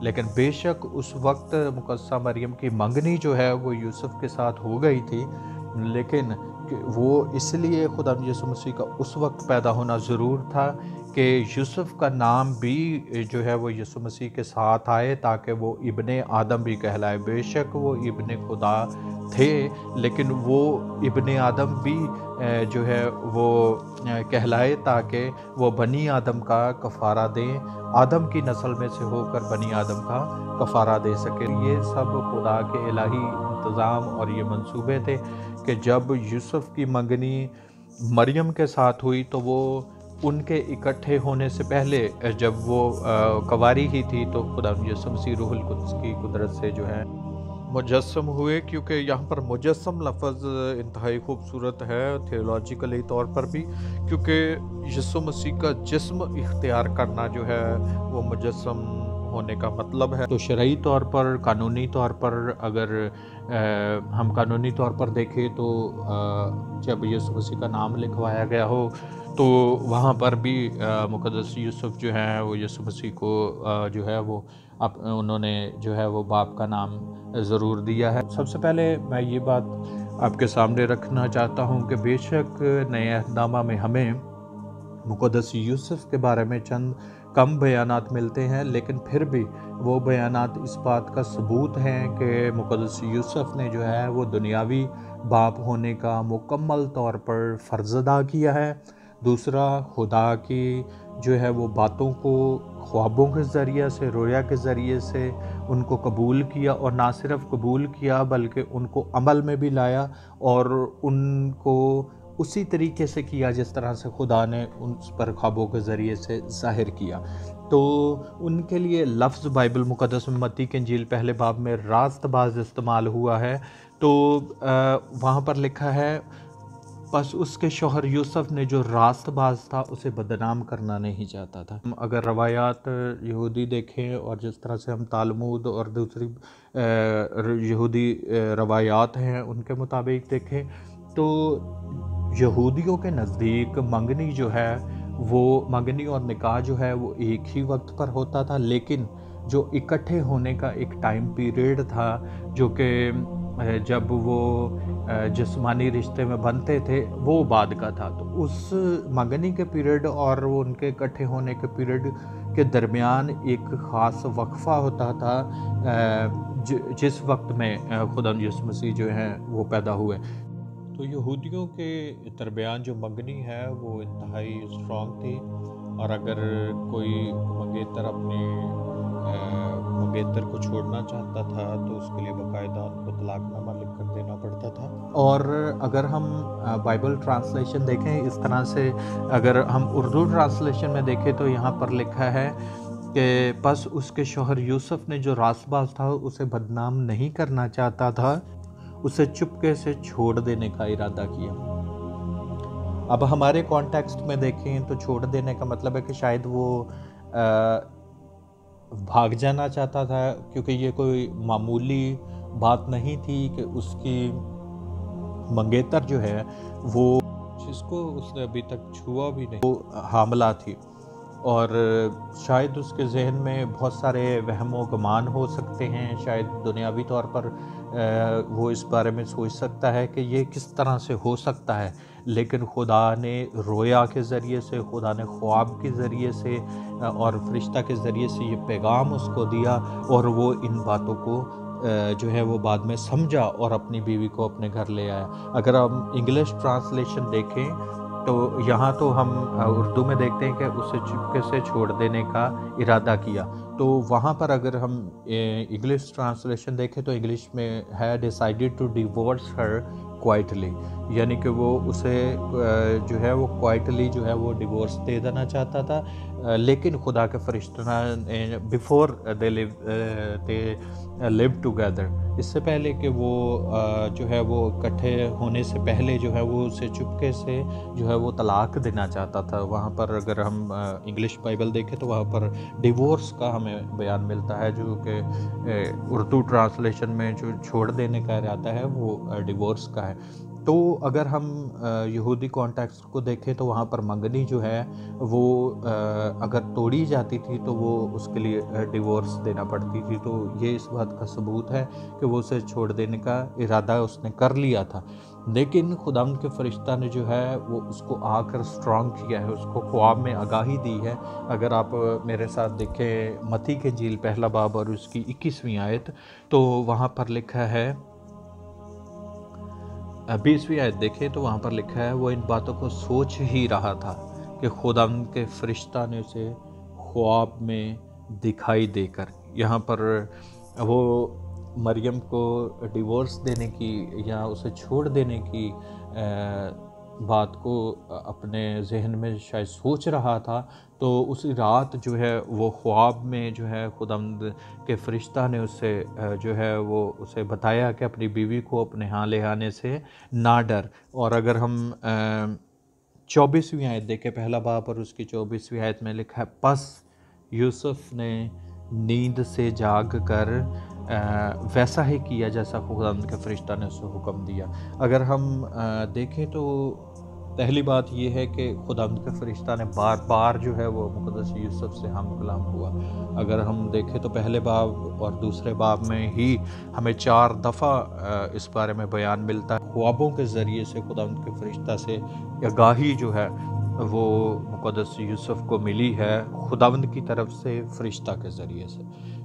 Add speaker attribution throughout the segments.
Speaker 1: لیکن بے شک اس وقت مقدسہ مریم کی منگنی جو ہے وہ یوسف کے ساتھ ہو گئی تھی، لیکن وہ اس لیے خدا یسوع مسیح کا اس وقت پیدا ہونا ضرور تھا کہ یوسف کا نام بھی جو ہے وہ یسوع مسیح کے ساتھ آئے تاکہ وہ ابن آدم بھی کہلائے۔ بے شک وہ ابن خدا تھے، لیکن وہ ابن آدم بھی جو ہے وہ کہلائے تاکہ وہ بنی آدم کا کفارہ دیں، آدم کی نسل میں سے ہو کر بنی آدم کا کفارہ دے سکے۔ یہ سب خدا کے الہی انتظام اور یہ منصوبے تھے کہ جب یوسف کی منگنی مریم کے ساتھ ہوئی تو وہ ان کے اکٹھے ہونے سے پہلے جب وہ کنواری ہی تھی تو خدا یسوع مسیح روح القدس کی قدرت سے جو ہے مجسم ہوئے، کیونکہ یہاں پر مجسم لفظ انتہائی خوبصورت ہے تھیولوجیکلی طور پر بھی، کیونکہ یسوع مسیح کا جسم اختیار کرنا جو ہے وہ مجسم ہونے کا مطلب ہے۔ تو شرعی طور پر، قانونی طور پر اگر ہم قانونی طور پر دیکھیں تو جب یسوع مسیح کا نام لکھوایا گیا ہو تو وہاں پر بھی مقدس یوسف جو ہیں وہ یسوع مسیح کو جو ہے وہ انہوں نے جو ہے وہ باپ کا نام ضرور دیا ہے۔ سب سے پہلے میں یہ بات آپ کے سامنے رکھنا چاہتا ہوں کہ بے شک نئے عہد نامہ میں ہمیں مقدس یوسف کے بارے میں چند کم بیانات ملتے ہیں، لیکن پھر بھی وہ بیانات اس بات کا ثبوت ہیں کہ مقدس یوسف نے جو ہے وہ دنیاوی باپ ہونے کا مکمل طور پر فرض ادا کیا ہے۔ دوسرا، خدا کی جو ہے وہ باتوں کو خوابوں کے ذریعے سے، رویا کے ذریعے سے ان کو قبول کیا، اور نہ صرف قبول کیا بلکہ ان کو عمل میں بھی لایا اور ان کو اسی طریقے سے کیا جس طرح سے خدا نے اس پر خوابوں کے ذریعے سے ظاہر کیا۔ تو ان کے لیے لفظ بائبل مقدس میں متی کی انجیل پہلے باب میں راست باز استعمال ہوا ہے، تو وہاں پر لکھا ہے بس اس کے شوہر یوسف نے جو راست باز تھا اسے بدنام کرنا نہیں چاہتا تھا۔ اگر روایات یہودی دیکھیں اور جس طرح سے ہم تالمود اور دوسری یہودی روایات ہیں ان کے مطابق دیکھیں تو یہودیوں کے نزدیک منگنی جو ہے وہ منگنی اور نکاح جو ہے وہ ایک ہی وقت پر ہوتا تھا، لیکن جو اکٹھے ہونے کا ایک ٹائم پیریڈ تھا جو کہ جب وہ جسمانی رشتے میں بنتے تھے وہ بعد کا تھا، تو اس منگنی کے پیریڈ اور وہ ان کے اکٹھے ہونے کے پیریڈ کے درمیان ایک خاص وقفہ ہوتا تھا جس وقت میں خدا یسوع مسیح جو ہیں وہ پیدا ہوئے۔ تو یہودیوں کے درمیان جو منگنی ہے وہ انتہائی اسٹرانگ تھی، اور اگر کوئی منگیتر اپنے منگیتر کو چھوڑنا چاہتا تھا تو اس کے لیے باقاعدہ ان کو طلاق نامہ لکھ کر دینا پڑتا تھا۔ اور اگر ہم بائبل ٹرانسلیشن دیکھیں اس طرح سے، اگر ہم اردو ٹرانسلیشن میں دیکھیں تو یہاں پر لکھا ہے کہ بس اس کے شوہر یوسف نے جو راست باز تھا اسے بدنام نہیں کرنا چاہتا تھا، اسے چپکے سے چھوڑ دینے کا ارادہ کیا۔ اب ہمارے کانٹیکسٹ میں دیکھیں تو چھوڑ دینے کا مطلب ہے کہ شاید وہ بھاگ جانا چاہتا تھا، کیونکہ یہ کوئی معمولی بات نہیں تھی کہ اس کی منگیتر جو ہے وہ جس کو اس نے ابھی تک چھوا بھی نہیں وہ حاملہ تھی، اور شاید اس کے ذہن میں بہت سارے وہم و گمان ہو سکتے ہیں، شاید دنیاوی طور پر وہ اس بارے میں سوچ سکتا ہے کہ یہ کس طرح سے ہو سکتا ہے، لیکن خدا نے رویا کے ذریعے سے، خدا نے خواب کے ذریعے سے اور فرشتہ کے ذریعے سے یہ پیغام اس کو دیا، اور وہ ان باتوں کو جو ہے وہ بعد میں سمجھا اور اپنی بیوی کو اپنے گھر لے آیا۔ اگر ہم انگلش ٹرانسلیشن دیکھیں تو یہاں تو ہم اردو میں دیکھتے ہیں کہ اسے چپکے سے چھوڑ دینے کا ارادہ کیا، تو وہاں پر اگر ہم انگلش ٹرانسلیشن دیکھیں تو انگلش میں ہے decided to divorce her quietly, یعنی کہ وہ اسے جو ہے وہ کوائٹلی جو ہے وہ ڈیورس دے دینا چاہتا تھا، لیکن خدا کے فرشتہ نے بیفور دے لیو ٹوگیدر، اس سے پہلے کہ وہ جو ہے وہ اکٹھے ہونے سے پہلے جو ہے وہ اسے چپکے سے جو ہے وہ طلاق دینا چاہتا تھا۔ وہاں پر اگر ہم انگلش بائبل دیکھیں تو وہاں پر ڈیورس کا ہمیں بیان ملتا ہے، جو کہ اردو ٹرانسلیشن میں جو چھوڑ دینے کا ارادہ ہے وہ ڈیورس کا ہے۔ تو اگر ہم یہودی کانٹیکسٹ کو دیکھیں تو وہاں پر منگنی جو ہے وہ اگر توڑی جاتی تھی تو وہ اس کے لیے ڈیورس دینا پڑتی تھی، تو یہ اس بات کا ثبوت ہے کہ وہ اسے چھوڑ دینے کا ارادہ اس نے کر لیا تھا۔ لیکن خداوند کے فرشتہ نے جو ہے وہ اس کو آ کر اسٹرانگ کیا ہے، اس کو خواب میں آگاہی دی ہے۔ اگر آپ میرے ساتھ دیکھیں متی کے انجیل پہلا باب اور اس کی 21ویں آیت، تو وہاں پر لکھا ہے 20ویں آیت دیکھیں تو وہاں پر لکھا ہے وہ ان باتوں کو سوچ ہی رہا تھا کہ خداوند کے فرشتہ نے اسے خواب میں دکھائی دے کر، یہاں پر وہ مریم کو ڈیورس دینے کی یا اسے چھوڑ دینے کی بات کو اپنے ذہن میں شاید سوچ رہا تھا، تو اسی رات جو ہے وہ خواب میں جو ہے خداوند کے فرشتہ نے اسے جو ہے وہ اسے بتایا کہ اپنی بیوی کو اپنے ہاں لے آنے سے نہ ڈر۔ اور اگر ہم 24ویں آیت دیکھیں پہلا باب اور اس کی 24ویں آیت میں لکھا ہے پس یوسف نے نیند سے جاگ کر ویسا ہی کیا جیسا خداوند کے فرشتہ نے اسے حکم دیا۔ اگر ہم دیکھیں تو پہلی بات یہ ہے کہ خداوند کے فرشتہ نے بار بار جو ہے وہ مقدس یوسف سے ہم کلام ہوا۔ اگر ہم دیکھیں تو پہلے باب اور دوسرے باب میں ہی ہمیں 4 دفعہ اس بارے میں بیان ملتا ہے۔ خوابوں کے ذریعے سے خداوند کے فرشتہ سے آگاہی جو ہے وہ مقدس یوسف کو ملی ہے خداوند کی طرف سے فرشتہ کے ذریعے سے۔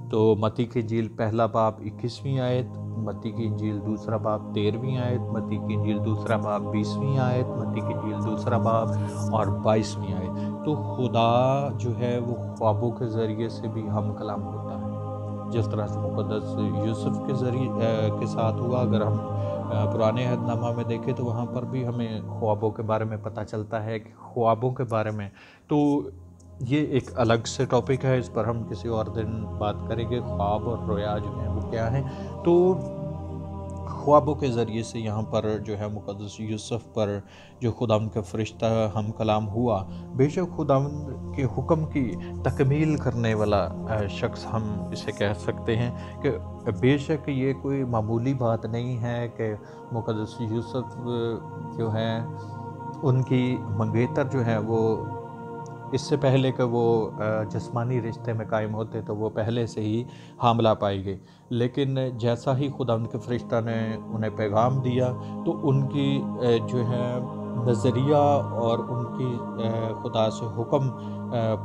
Speaker 1: تو متی کی انجیل پہلا باب 21ویں آیت، متی کی انجیل دوسرا باب 13ویں آیت، متی کی انجیل دوسرا باب 20ویں آیت، متی کی انجیل دوسرا باب اور 22ویں آیت۔ تو خدا جو ہے وہ خوابوں کے ذریعے سے بھی ہم کلام ہوتا ہے، جس طرح سے مقدس یوسف کے ذریعے کے ساتھ ہوا۔ اگر ہم پرانے عہد نامہ میں دیکھیں تو وہاں پر بھی ہمیں خوابوں کے بارے میں پتہ چلتا ہے کہ خوابوں کے بارے میں، تو یہ ایک الگ سے ٹاپک ہے، اس پر ہم کسی اور دن بات کریں گے، خواب اور رویا جو ہیں وہ کیا ہیں۔ تو خوابوں کے ذریعے سے یہاں پر جو ہے مقدس یوسف پر جو خداوند کا فرشتہ ہم کلام ہوا، بے شک خداوند کے حکم کی تکمیل کرنے والا شخص ہم اسے کہہ سکتے ہیں کہ بے شک یہ کوئی معمولی بات نہیں ہے کہ مقدس یوسف جو ہے ان کی منگیتر جو ہے وہ اس سے پہلے کہ وہ جسمانی رشتے میں قائم ہوتے تو وہ پہلے سے ہی حاملہ پائی گئی، لیکن جیسا ہی خداوند کے فرشتہ نے انہیں پیغام دیا تو ان کی جو ہے نظریہ اور ان کی خدا سے حکم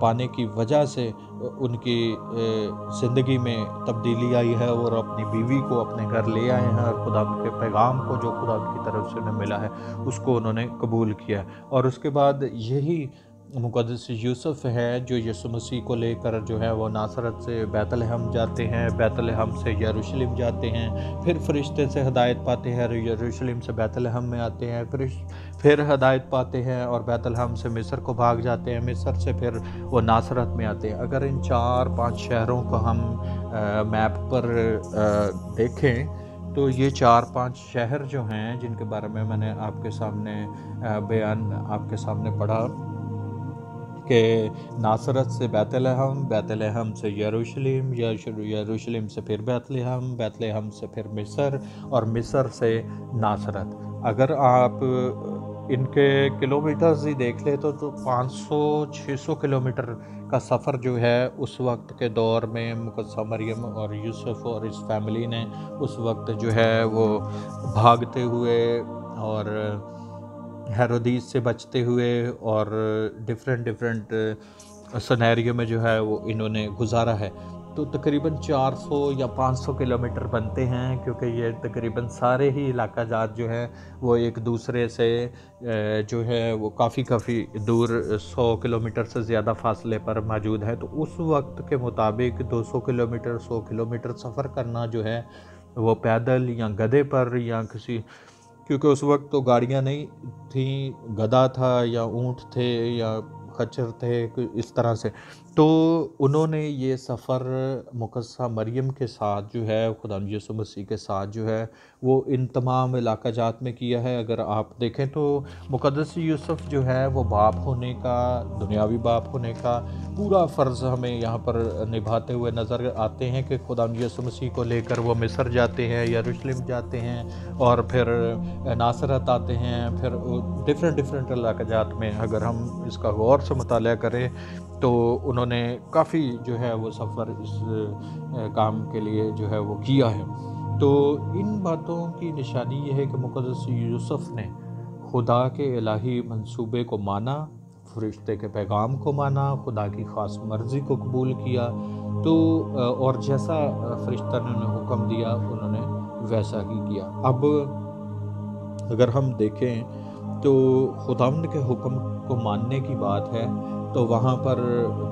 Speaker 1: پانے کی وجہ سے ان کی زندگی میں تبدیلی آئی ہے، اور اپنی بیوی کو اپنے گھر لے آئے ہیں، اور خداوند کے پیغام کو جو خداوند کی طرف سے انہیں ملا ہے اس کو انہوں نے قبول کیا۔ اور اس کے بعد یہی مقدس یوسف ہے جو یسوع مسیح کو لے کر جو ہے وہ ناصرت سے بیت لحم جاتے ہیں، بیت لحم سے یروشلم جاتے ہیں، پھر فرشتے سے ہدایت پاتے ہیں، یروشلم سے بیت لحم میں آتے ہیں، پھر ہدایت پاتے ہیں اور بیت لحم سے مصر کو بھاگ جاتے ہیں، مصر سے پھر وہ ناصرت میں آتے ہیں۔ اگر ان 4-5 شہروں کو ہم میپ پر دیکھیں تو یہ 4-5 شہر جو ہیں جن کے بارے میں نے آپ کے سامنے بیان آپ کے سامنے پڑھا کہ ناصرت سے بیت لحم، بیت لحم سے یروشلم، یروشلم سے پھر بیت لحم، بیت لحم سے پھر مصر، اور مصر سے ناصرت۔ اگر آپ ان کے کلومیٹرز ہی دیکھ لیں تو 500-600 کلومیٹر کا سفر جو ہے اس وقت کے دور میں مقدسہ مریم اور یوسف اور اس فیملی نے اس وقت جو ہے وہ بھاگتے ہوئے اور ہیرودیس سے بچتے ہوئے اور ڈیفرنٹ سینیریو میں جو ہے وہ انہوں نے گزارا ہے۔ تو تقریباً 400 یا 500 کلومیٹر بنتے ہیں، کیونکہ یہ تقریباً سارے ہی علاقہ جات جو ہیں وہ ایک دوسرے سے جو ہے وہ کافی دور 100 کلومیٹر سے زیادہ فاصلے پر موجود ہے۔ تو اس وقت کے مطابق 200 کلومیٹر 100 کلومیٹر سفر کرنا جو ہے وہ پیدل یا گدھے پر یا کیونکہ اس وقت تو گاڑیاں نہیں تھیں، گدھا تھا یا اونٹ تھے یا خچر تھے اس طرح سے، تو انہوں نے یہ سفر مقدسہ مریم کے ساتھ جو ہے، خدا یسوع مسیح کے ساتھ جو ہے وہ ان تمام علاقہ جات میں کیا ہے۔ اگر آپ دیکھیں تو مقدس یوسف جو ہے وہ باپ ہونے کا، دنیاوی باپ ہونے کا پورا فرض ہمیں یہاں پر نبھاتے ہوئے نظر آتے ہیں کہ خدا یسوع مسیح کو لے کر وہ مصر جاتے ہیں، یروشلم جاتے ہیں، اور پھر ناصرت آتے ہیں، پھر ڈفرینٹ علاقہ جات میں اگر ہم اس کا غور سے مطالعہ کریں تو انہوں نے کافی جو ہے وہ سفر اس کام کے لیے جو ہے وہ کیا ہے۔ تو ان باتوں کی نشانی یہ ہے کہ مقدس یوسف نے خدا کے الہی منصوبے کو مانا، فرشتے کے پیغام کو مانا، خدا کی خاص مرضی کو قبول کیا، تو اور جیسا فرشتہ نے انہیں حکم دیا انہوں نے ویسا ہی کیا۔ اب اگر ہم دیکھیں تو خداوند کے حکم کو ماننے کی بات ہے، تو وہاں پر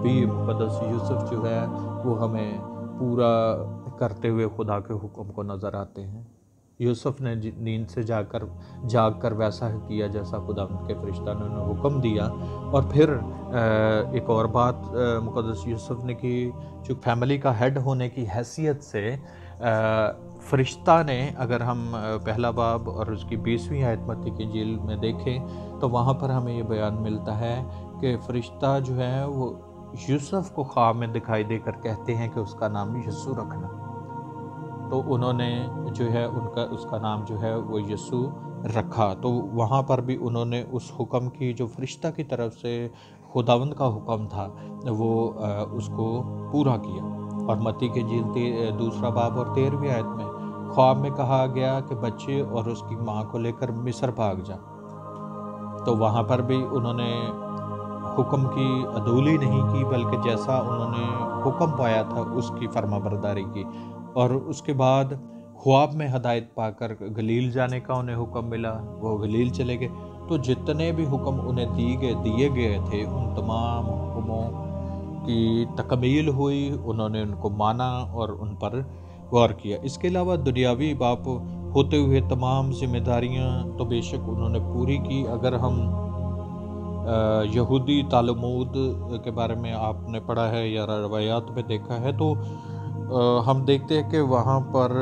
Speaker 1: بھی مقدس یوسف جو ہے وہ ہمیں پورا کرتے ہوئے خدا کے حکم کو نظر آتے ہیں۔ یوسف نے نیند سے جاگ کر ویسا ہی کیا جیسا خداوند کے فرشتہ نے انہیں حکم دیا۔ اور پھر ایک اور بات مقدس یوسف نے کی، جو فیملی کا ہیڈ ہونے کی حیثیت سے فرشتہ نے، اگر ہم پہلا باب اور اس کی 20ویں آیت متی کی انجیل میں دیکھیں تو وہاں پر ہمیں یہ بیان ملتا ہے کہ فرشتہ جو ہے وہ یوسف کو خواب میں دکھائی دے کر کہتے ہیں کہ اس کا نام یسوع رکھنا۔ تو انہوں نے جو ہے اس کا نام جو ہے وہ یسوع رکھا۔ تو وہاں پر بھی انہوں نے اس حکم کی جو فرشتہ کی طرف سے خداوند کا حکم تھا وہ اس کو پورا کیا۔ اور متی کی انجیل 2 باب اور 13ویں آیت میں خواب میں کہا گیا کہ بچے اور اس کی ماں کو لے کر مصر بھاگ جا۔ تو وہاں پر بھی انہوں نے حکم کی عدولی نہیں کی، بلکہ جیسا انہوں نے حکم پایا تھا اس کی فرما برداری کی۔ اور اس کے بعد خواب میں ہدایت پا کر گلیل جانے کا انہیں حکم ملا، وہ گلیل چلے گئے۔ تو جتنے بھی حکم انہیں دیے گئے تھے ان تمام حکموں کی تکمیل ہوئی، انہوں نے ان کو مانا اور ان پر غور کیا۔ اس کے علاوہ دنیاوی باپ ہوتے ہوئے تمام ذمہ داریاں تو بے شک انہوں نے پوری کی۔ اگر ہم یہودی تالمود کے بارے میں آپ نے پڑھا ہے یا روایات میں دیکھا ہے تو ہم دیکھتے ہیں کہ وہاں پر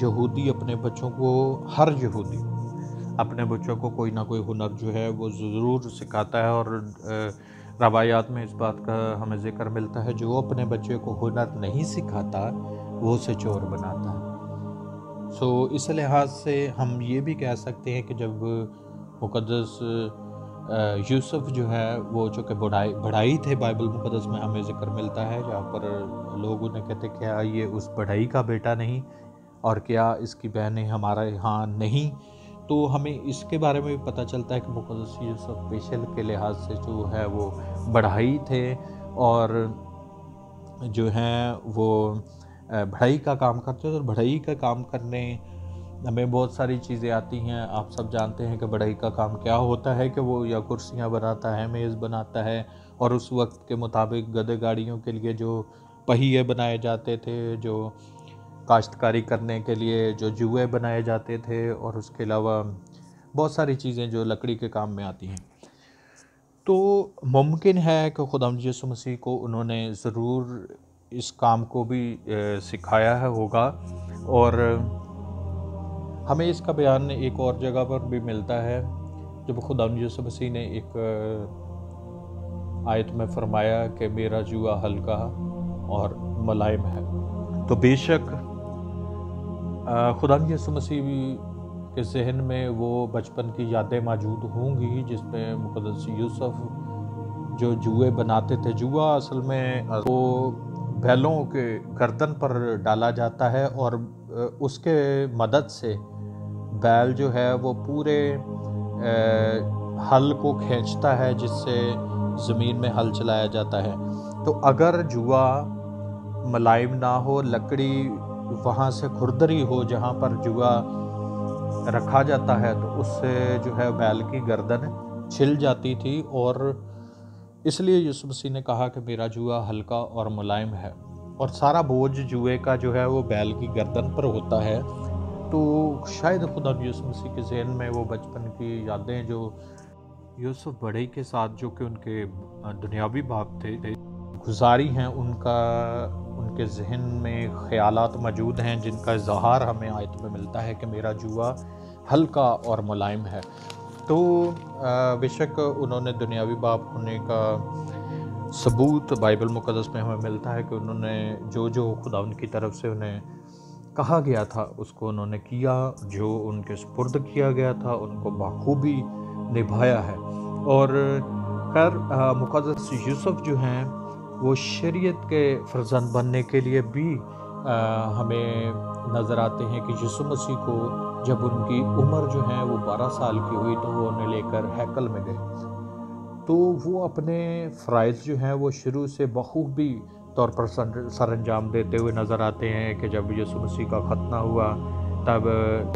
Speaker 1: یہودی اپنے بچوں کو، ہر یہودی اپنے بچوں کو کوئی نہ کوئی ہنر جو ہے وہ ضرور سکھاتا ہے، اور روایات میں اس بات کا ہمیں ذکر ملتا ہے جو اپنے بچے کو ہنر نہیں سکھاتا وہ اسے چور بناتا ہے۔ اس لحاظ سے ہم یہ بھی کہہ سکتے ہیں کہ جب مقدس یوسف جو ہے وہ چونکہ بڑھائی تھے، بائبل مقدس میں ہمیں ذکر ملتا ہے جہاں پر لوگ انہیں کہتے کیا یہ اس بڑھائی کا بیٹا نہیں، اور کیا اس کی بہنیں ہمارے ہاں نہیں، تو ہمیں اس کے بارے میں بھی پتہ چلتا ہے کہ مقدس یوسف پیشل کے لحاظ سے جو ہے وہ بڑھائی تھے، اور جو ہیں وہ بڑھائی کا کام کرتے ہیں۔ اور بڑھائی کا کام کرنے ہمیں بہت ساری چیزیں آتی ہیں۔ آپ سب جانتے ہیں کہ بڑھائی کا کام کیا ہوتا ہے، کہ وہ یا کرسیاں بناتا ہے، میز بناتا ہے، اور اس وقت کے مطابق گدے گاڑیوں کے لیے جو پہیے بنائے جاتے تھے، جو کاشتکاری کرنے کے لیے جو جوئے بنائے جاتے تھے، اور اس کے علاوہ بہت ساری چیزیں جو لکڑی کے کام میں آتی ہیں۔ تو ممکن ہے کہ خدا یسوع مسیح کو انہوں نے ضرور اس کام کو بھی سکھایا ہے ہوگا، اور ہمیں اس کا بیان ایک اور جگہ پر بھی ملتا ہے جب خدا یسوع مسیح نے ایک آیت میں فرمایا کہ میرا جوا ہلکا اور ملائم ہے۔ تو بے شک خدا یسوع مسیح کے ذہن میں وہ بچپن کی یادیں موجود ہوں گی جس میں مقدس یوسف جو جوئے بناتے تھے۔ جوا اصل میں وہ بیلوں کے گردن پر ڈالا جاتا ہے، اور اس کے مدد سے بیل جو ہے وہ پورے ہل کو کھینچتا ہے جس سے زمین میں ہل چلایا جاتا ہے۔ تو اگر جوا ملائم نہ ہو، لکڑی وہاں سے کھردری ہو جہاں پر جوا رکھا جاتا ہے، تو اس سے جو ہے بیل کی گردن چھل جاتی تھی، اور اس لیے یسوع مسیح نے کہا کہ میرا جوا ہلکا اور ملائم ہے، اور سارا بوجھ جوئے کا جو ہے وہ بیل کی گردن پر ہوتا ہے۔ تو شاید خدا یسوع مسیح کے ذہن میں وہ بچپن کی یادیں جو یوسف بڑھئی کے ساتھ جو کہ ان کے دنیاوی باپ تھے، گزاری ہیں ان کے ذہن میں خیالات موجود ہیں جن کا اظہار ہمیں آیت میں ملتا ہے کہ میرا جوا ہلکا اور ملائم ہے۔ تو بے شک انہوں نے دنیاوی باپ ہونے کا ثبوت بائبل مقدس میں ہمیں ملتا ہے کہ انہوں نے جو خدا ان کی طرف سے انہیں کہا گیا تھا اس کو انہوں نے کیا، جو ان کے سپرد کیا گیا تھا ان کو بخوبی نبھایا ہے۔ اور خیر مقدس یوسف جو ہیں وہ شریعت کے فرزند بننے کے لیے بھی ہمیں نظر آتے ہیں کہ یسوع مسیح کو جب ان کی عمر جو ہے وہ 12 سال کی ہوئی تو وہ انہیں لے کر ہیکل میں گئے، تو وہ اپنے فرائض جو ہیں وہ شروع سے بخوبی طور پر سر انجام دیتے ہوئے نظر آتے ہیں کہ جب یسوع مسیح کا ختنہ ہوا تب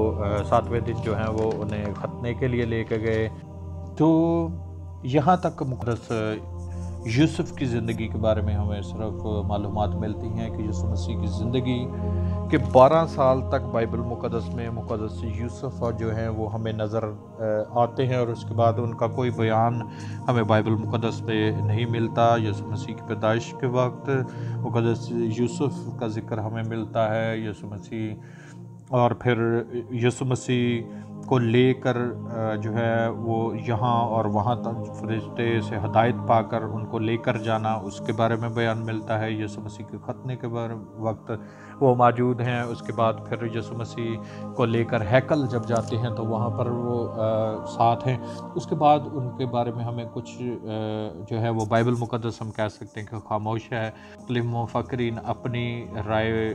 Speaker 1: وہ 7ویں دن جو ہیں وہ انہیں ختنے کے لیے لے کے گئے۔ تو یہاں تک مقدس یوسف کی زندگی کے بارے میں ہمیں صرف معلومات ملتی ہیں کہ یسوع مسیح کی زندگی کہ 12 سال تک بائبل مقدس میں مقدس یوسف جو ہیں وہ ہمیں نظر آتے ہیں، اور اس کے بعد ان کا کوئی بیان ہمیں بائبل مقدس میں نہیں ملتا۔ یسوع مسیح کی پیدائش کے وقت مقدس یوسف کا ذکر ہمیں ملتا ہے، یسوع مسیح، اور پھر یسوع مسیح کو لے کر جو ہے وہ یہاں اور وہاں تک فرشتے سے ہدایت پا کر ان کو لے کر جانا، اس کے بارے میں بیان ملتا ہے۔ یسوع مسیح کے ختنے کے وقت وہ موجود ہیں، اس کے بعد پھر یسوع مسیح کو لے کر ہیکل جب جاتے ہیں تو وہاں پر وہ ساتھ ہیں۔ اس کے بعد ان کے بارے میں ہمیں کچھ جو ہے وہ بائبل مقدس ہم کہہ سکتے ہیں کہ خاموش ہے۔ مختلف مفکرین اپنی رائے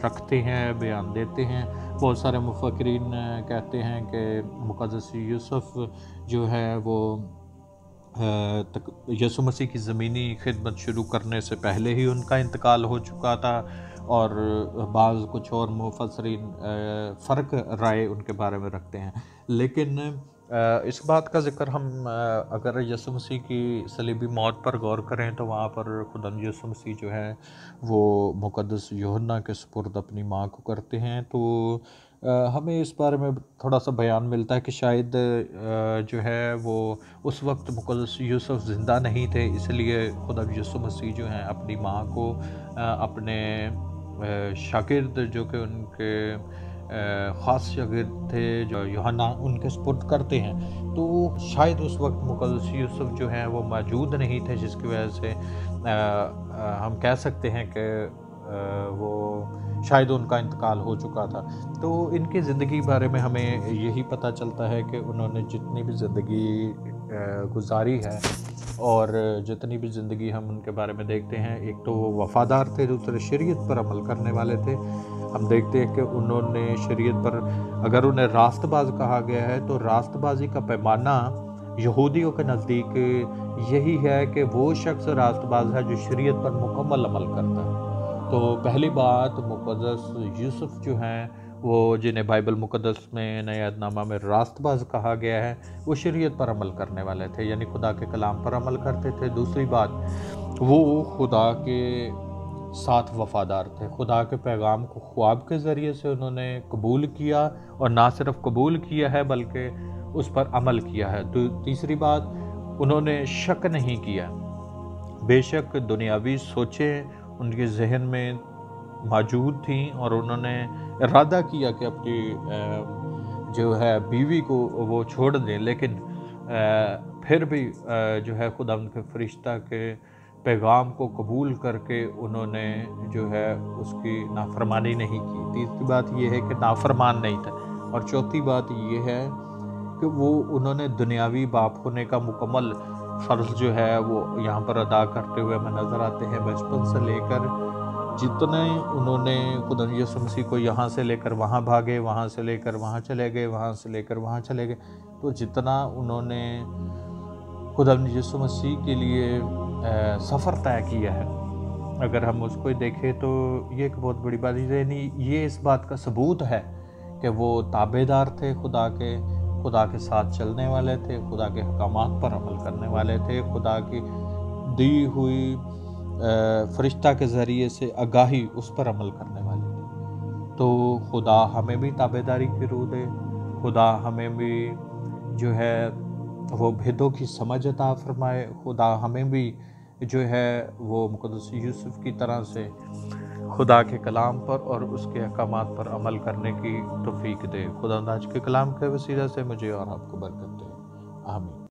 Speaker 1: رکھتے ہیں، بیان دیتے ہیں۔ بہت سارے مفکرین کہتے ہیں کہ مقدس یوسف جو ہے وہ یسوع مسیح کی زمینی خدمت شروع کرنے سے پہلے ہی ان کا انتقال ہو چکا تھا، اور بعض کچھ اور مفسرین فرق رائے ان کے بارے میں رکھتے ہیں۔ لیکن اس بات کا ذکر ہم اگر یسوع مسیح کی صلیبی موت پر غور کریں تو وہاں پر خدا یسوع مسیح جو ہے وہ مقدس یوحنا کے سپرد اپنی ماں کو کرتے ہیں، تو ہمیں اس بارے میں تھوڑا سا بیان ملتا ہے کہ شاید جو ہے وہ اس وقت مقدس یوسف زندہ نہیں تھے، اس لیے خدا یسوع مسیح جو ہیں اپنی ماں کو اپنے شاگرد جو کہ ان کے خاص شاگرد تھے جو یوحنا، ان کے سپرد کرتے ہیں۔ تو شاید اس وقت مقدس یوسف جو ہیں وہ موجود نہیں تھے، جس کی وجہ سے ہم کہہ سکتے ہیں کہ وہ شاید ان کا انتقال ہو چکا تھا۔ تو ان کی زندگی بارے میں ہمیں یہی پتہ چلتا ہے کہ انہوں نے جتنی بھی زندگی گزاری ہے اور جتنی بھی زندگی ہم ان کے بارے میں دیکھتے ہیں، ایک تو وہ وفادار تھے، دوسرے شریعت پر عمل کرنے والے تھے۔ ہم دیکھتے ہیں کہ انہوں نے شریعت پر، اگر انہیں راست باز کہا گیا ہے تو راست بازی کا پیمانہ یہودیوں کے نزدیک یہی ہے کہ وہ شخص راست باز ہے جو شریعت پر مکمل عمل کرتا ہے۔ تو پہلی بات مقدس یوسف جو ہیں وہ جنہیں بائبل مقدس میں نئے عہد نامہ میں راست باز کہا گیا ہے، وہ شریعت پر عمل کرنے والے تھے، یعنی خدا کے کلام پر عمل کرتے تھے۔ دوسری بات وہ خدا کے ساتھ وفادار تھے، خدا کے پیغام کو خواب کے ذریعے سے انہوں نے قبول کیا، اور نہ صرف قبول کیا ہے بلکہ اس پر عمل کیا ہے۔ تیسری بات انہوں نے شک نہیں کیا، بے شک دنیاوی سوچیں ان کے ذہن میں موجود تھیں اور انہوں نے ارادہ کیا کہ اپنی جو ہے بیوی کو وہ چھوڑ دیں، لیکن پھر بھی جو ہے خدا ان کے فرشتہ کے پیغام کو قبول کر کے انہوں نے جو ہے اس کی نافرمانی نہیں کی۔ تیسری بات یہ ہے کہ نافرمان نہیں تھا، اور چوتھی بات یہ ہے کہ وہ انہوں نے دنیاوی باپ ہونے کا مکمل فرض جو ہے وہ یہاں پر ادا کرتے ہوئے ہمیں نظر آتے ہیں۔ بچپن سے لے کر جتنے انہوں نے خدا یسوع مسیح کو یہاں سے لے کر وہاں بھاگے، وہاں سے لے کر وہاں چلے گئے، وہاں سے لے کر وہاں چلے گئے، تو جتنا انہوں نے خدا یسوع مسیح کے لیے سفر طے کیا ہے، اگر ہم اس کو دیکھیں تو یہ ایک بہت بڑی بات ہے، یعنی یہ اس بات کا ثبوت ہے کہ وہ تابعدار تھے، خدا کے ساتھ چلنے والے تھے، خدا کے احکامات پر عمل کرنے والے تھے، خدا کی دی ہوئی فرشتہ کے ذریعے سے آگاہی اس پر عمل کرنے والے تھے۔ تو خدا ہمیں بھی تابعداری کی روح دے، خدا ہمیں بھی جو ہے وہ بھیدوں کی سمجھ عطا فرمائے، خدا ہمیں بھی جو ہے وہ مقدس یوسف کی طرح سے خدا کے کلام پر اور اس کے احکامات پر عمل کرنے کی توفیق دے۔ خدا آج کے کلام کے وسیلہ سے مجھے اور آپ کو برکت دے، آمین۔